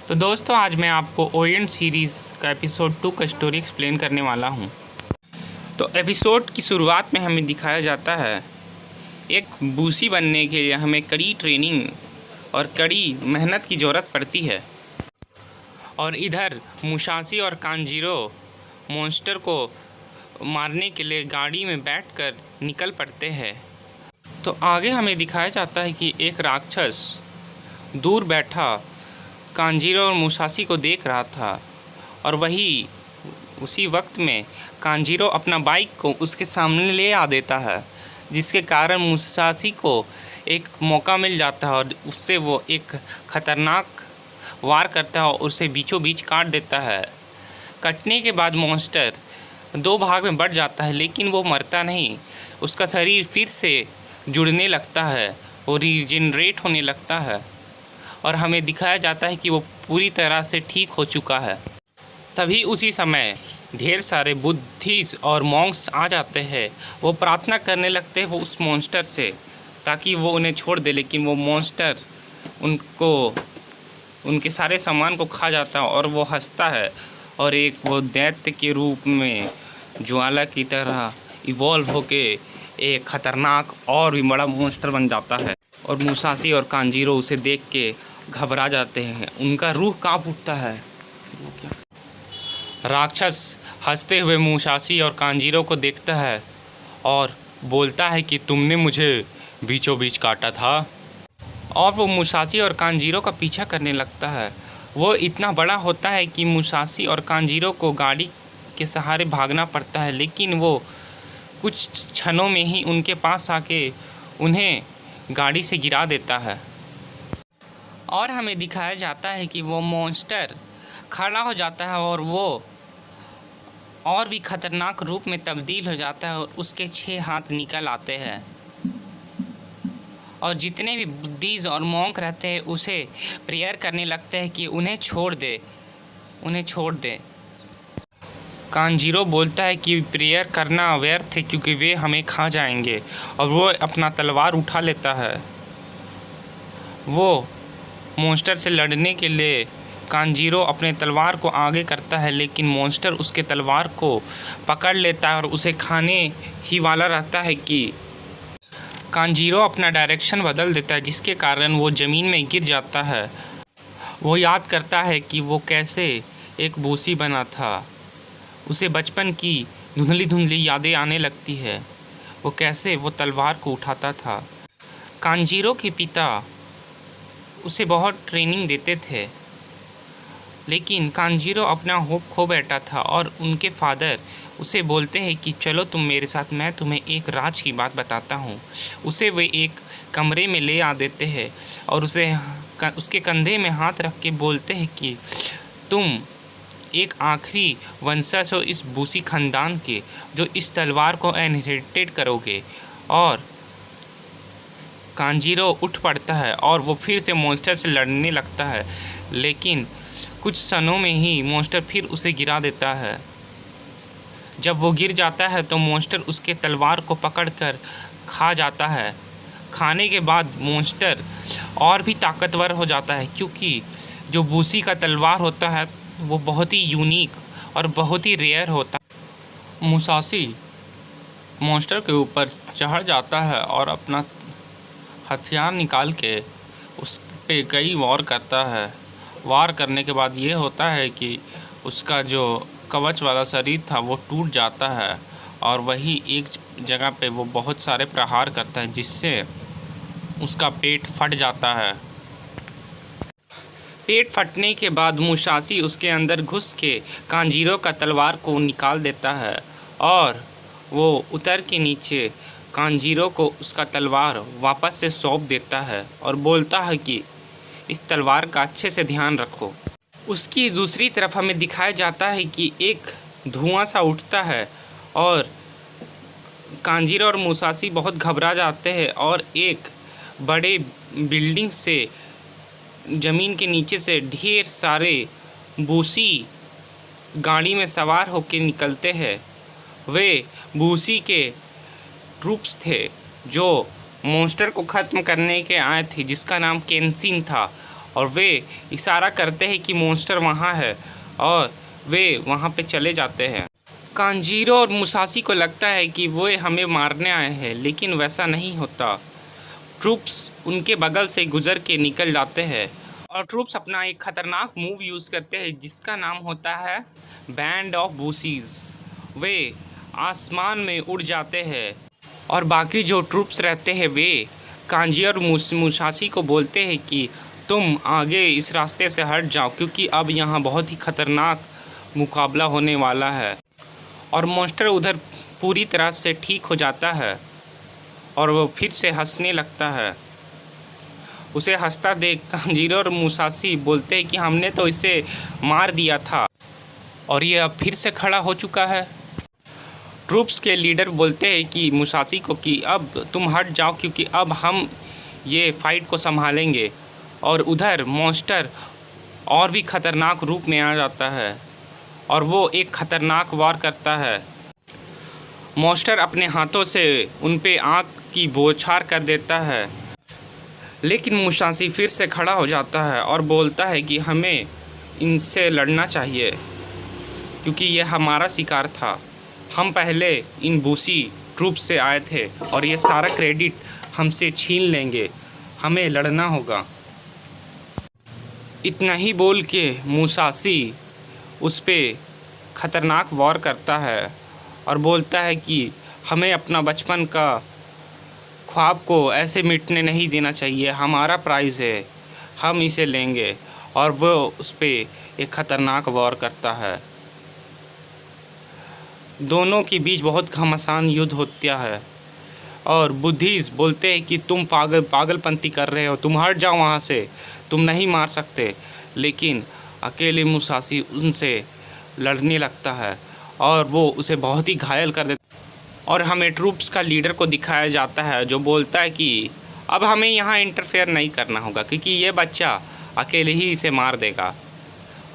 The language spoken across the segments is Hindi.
तो दोस्तों आज मैं आपको ओरिएंट सीरीज़ का एपिसोड 2 का स्टोरी एक्सप्लेन करने वाला हूँ। तो एपिसोड की शुरुआत में हमें दिखाया जाता है एक बूसी बनने के लिए हमें कड़ी ट्रेनिंग और कड़ी मेहनत की ज़रूरत पड़ती है। और इधर मुसाशी और कांजीरो मॉन्स्टर को मारने के लिए गाड़ी में बैठकर निकल पड़ते हैं। तो आगे हमें दिखाया जाता है कि एक राक्षस दूर बैठा कांजीरो और मुसाशी को देख रहा था और उसी वक्त में कांजीरो अपना बाइक को उसके सामने ले आ देता है, जिसके कारण मुसाशी को एक मौका मिल जाता है और उससे वो एक खतरनाक वार करता है और उसे बीचों बीच काट देता है। कटने के बाद मॉन्स्टर 2 भाग में बढ़ जाता है, लेकिन वो मरता नहीं। उसका शरीर फिर से जुड़ने लगता है और रीजनरेट होने लगता है और हमें दिखाया जाता है कि वो पूरी तरह से ठीक हो चुका है। तभी उसी समय ढेर सारे बुद्धिस्ट और मॉन्क्स आ जाते हैं। वो प्रार्थना करने लगते हैं वो उस मॉन्स्टर से ताकि वो उन्हें छोड़ दे, लेकिन वो मॉन्स्टर उनके सारे सामान को खा जाता है और वो हंसता है और वो दैत्य के रूप में ज्वाला की तरह इवॉल्व होके एक खतरनाक और भी बड़ा मॉन्स्टर बन जाता है। और मुसाशी और कांजीरो उसे देख के घबरा जाते हैं, उनका रूह कांप उठता है। राक्षस हंसते हुए मुसाशी और कांजीरो को देखता है और बोलता है कि तुमने मुझे बीचों बीच काटा था। और वो मुसाशी और कांजीरो का पीछा करने लगता है। वो इतना बड़ा होता है कि मुसाशी और कांजीरो को गाड़ी के सहारे भागना पड़ता है, लेकिन वो कुछ क्षणों में ही उनके पास आके उन्हें गाड़ी से गिरा देता है। और हमें दिखाया जाता है कि वो मॉन्स्टर खड़ा हो जाता है और वो और भी खतरनाक रूप में तब्दील हो जाता है और उसके 6 हाथ निकल आते हैं। और जितने भी बुद्धिस्ट और मॉन्क रहते हैं उसे प्रेयर करने लगते हैं कि उन्हें छोड़ दे। कांजीरो बोलता है कि प्रेयर करना व्यर्थ है क्योंकि वे हमें खा जाएंगे, और वो अपना तलवार उठा लेता है। वो मॉन्स्टर से लड़ने के लिए कांजीरो अपने तलवार को आगे करता है, लेकिन मॉन्स्टर उसके तलवार को पकड़ लेता है और उसे खाने ही वाला रहता है कि कांजीरो अपना डायरेक्शन बदल देता है, जिसके कारण वो ज़मीन में गिर जाता है। वो याद करता है कि वो कैसे एक बूसी बना था। उसे बचपन की धुंधली यादें आने लगती है, वो कैसे वो तलवार को उठाता था। कांजीरो के पिता उसे बहुत ट्रेनिंग देते थे, लेकिन कांजीरो अपना होप खो बैठा था और उनके फादर उसे बोलते हैं कि चलो तुम मेरे साथ, मैं तुम्हें एक राज की बात बताता हूँ। उसे वे एक कमरे में ले आ देते हैं और उसके कंधे में हाथ रख के बोलते हैं कि तुम एक आखिरी वंशज हो इस बूसी खानदान के, जो इस तलवार को इनहेरिटेड करोगे। और कांजीरो उठ पड़ता है और वो फिर से मॉन्स्टर से लड़ने लगता है, लेकिन कुछ क्षणों में ही मॉन्स्टर फिर उसे गिरा देता है। जब वो गिर जाता है तो मॉन्स्टर उसके तलवार को पकड़कर खा जाता है। खाने के बाद मॉन्स्टर और भी ताकतवर हो जाता है, क्योंकि जो बूसी का तलवार होता है वो बहुत ही यूनिक और बहुत ही रेयर होता है। मुसाशी मॉन्स्टर के ऊपर चढ़ जाता है और अपना हथियार निकाल के उस पे कई वार करता है। वार करने के बाद ये होता है कि उसका जो कवच वाला शरीर था वो टूट जाता है और वही एक जगह पे वो बहुत सारे प्रहार करता है, जिससे उसका पेट फट जाता है। पेट फटने के बाद मुसाशी उसके अंदर घुस के कांजीरो का तलवार को निकाल देता है और वो उतर के नीचे कांजीरो को उसका तलवार वापस से सौंप देता है और बोलता है कि इस तलवार का अच्छे से ध्यान रखो। उसकी दूसरी तरफ हमें दिखाया जाता है कि एक धुआं सा उठता है और कांजीरो और मुसाशी बहुत घबरा जाते हैं और एक बड़े बिल्डिंग से ज़मीन के नीचे से ढेर सारे बूसी गाड़ी में सवार होकर निकलते हैं। वे बूसी के ट्रूप्स थे जो मॉन्स्टर को ख़त्म करने के आए थे, जिसका नाम केंसिन था। और वे इशारा करते हैं कि मॉन्स्टर वहाँ है और वे वहाँ पे चले जाते हैं। कांजीरो और मुसाशी को लगता है कि वो हमें मारने आए हैं, लेकिन वैसा नहीं होता। ट्रूप्स उनके बगल से गुजर के निकल जाते हैं और ट्रूप्स अपना एक खतरनाक मूव यूज़ करते हैं जिसका नाम होता है बैंड ऑफ बूसीज। वे आसमान में उड़ जाते हैं और बाकी जो ट्रूप्स रहते हैं वे कांजी और मुसाशी को बोलते हैं कि तुम आगे इस रास्ते से हट जाओ, क्योंकि अब यहाँ बहुत ही खतरनाक मुकाबला होने वाला है। और मॉन्स्टर उधर पूरी तरह से ठीक हो जाता है और वो फिर से हंसने लगता है। उसे हंसता देख कांजीरो और मुसाशी बोलते हैं कि हमने तो इसे मार दिया था और ये अब फिर से खड़ा हो चुका है। ट्रूप्स के लीडर बोलते हैं कि मुसाशी को कि अब तुम हट जाओ, क्योंकि अब हम ये फाइट को संभालेंगे। और उधर मॉन्स्टर और भी खतरनाक रूप में आ जाता है और वो एक खतरनाक वार करता है। मॉन्स्टर अपने हाथों से उन पे आँख की बौछार कर देता है, लेकिन मुसाशी फिर से खड़ा हो जाता है और बोलता है कि हमें इनसे लड़ना चाहिए, क्योंकि ये हमारा शिकार था। हम पहले इन बूसी ट्रूप से आए थे और ये सारा क्रेडिट हमसे छीन लेंगे, हमें लड़ना होगा। इतना ही बोल के मुसाशी उस पे खतरनाक वार करता है और बोलता है कि हमें अपना बचपन का ख्वाब को ऐसे मिटने नहीं देना चाहिए, हमारा प्राइज़ है, हम इसे लेंगे। और वो उस पे एक ख़तरनाक वार करता है। दोनों के बीच बहुत घमासान युद्ध होता है और बुद्धिस्ट बोलते हैं कि तुम पागलपंती कर रहे हो, तुम हट जाओ वहाँ से, तुम नहीं मार सकते। लेकिन अकेले मुसाशी उनसे लड़ने लगता है और वो उसे बहुत ही घायल कर देता है। और हमें ट्रूप्स का लीडर को दिखाया जाता है जो बोलता है कि अब हमें यहाँ इंटरफेयर नहीं करना होगा, क्योंकि ये बच्चा अकेले ही इसे मार देगा।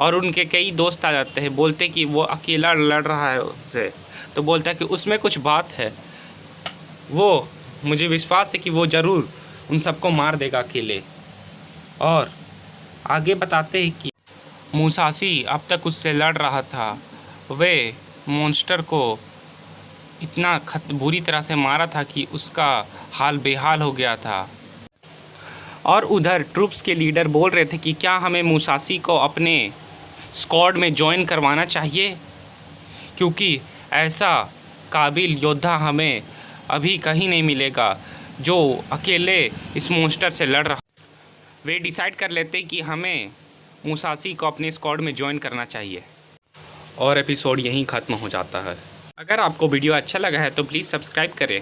और उनके कई दोस्त आ जाते हैं, बोलते कि वो अकेला लड़ रहा है उससे, तो बोलता है कि उसमें कुछ बात है, वो मुझे विश्वास है कि वो ज़रूर उन सबको मार देगा अकेले। और आगे बताते हैं कि मुसाशी अब तक उससे लड़ रहा था, वे मॉन्स्टर को इतना बुरी तरह से मारा था कि उसका हाल बेहाल हो गया था। और उधर ट्रूप्स के लीडर बोल रहे थे कि क्या हमें मुसाशी को अपने स्क्वाड में ज्वाइन करवाना चाहिए, क्योंकि ऐसा काबिल योद्धा हमें अभी कहीं नहीं मिलेगा जो अकेले इस मॉन्स्टर से लड़ रहा। वे डिसाइड कर लेते कि हमें मुसाशी को अपने स्क्वाड में ज्वाइन करना चाहिए। और एपिसोड यहीं ख़त्म हो जाता है। अगर आपको वीडियो अच्छा लगा है तो प्लीज़ सब्सक्राइब करें।